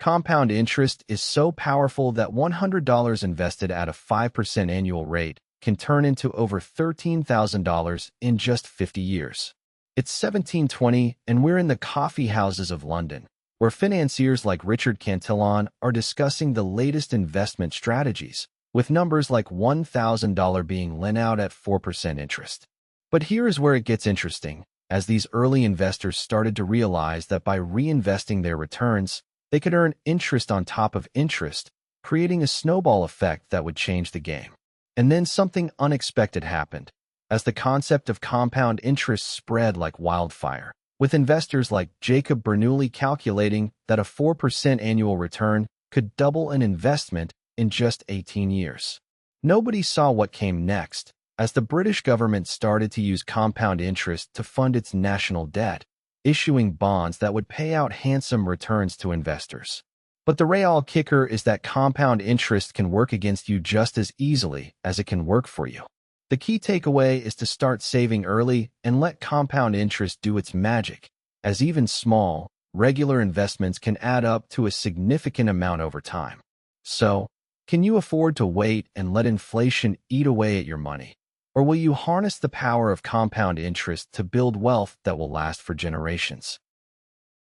Compound interest is so powerful that $100 invested at a 5% annual rate can turn into over $13,000 in just 50 years. It's 1720, and we're in the coffee houses of London, where financiers like Richard Cantillon are discussing the latest investment strategies, with numbers like $1,000 being lent out at 4% interest. But here is where it gets interesting, as these early investors started to realize that by reinvesting their returns, they could earn interest on top of interest, creating a snowball effect that would change the game. And then something unexpected happened, as the concept of compound interest spread like wildfire, with investors like Jacob Bernoulli calculating that a 4% annual return could double an investment in just 18 years. Nobody saw what came next, as the British government started to use compound interest to fund its national debt, issuing bonds that would pay out handsome returns to investors. But the real kicker is that compound interest can work against you just as easily as it can work for you. The key takeaway is to start saving early and let compound interest do its magic, as even small, regular investments can add up to a significant amount over time. So, can you afford to wait and let inflation eat away at your money? Or will you harness the power of compound interest to build wealth that will last for generations?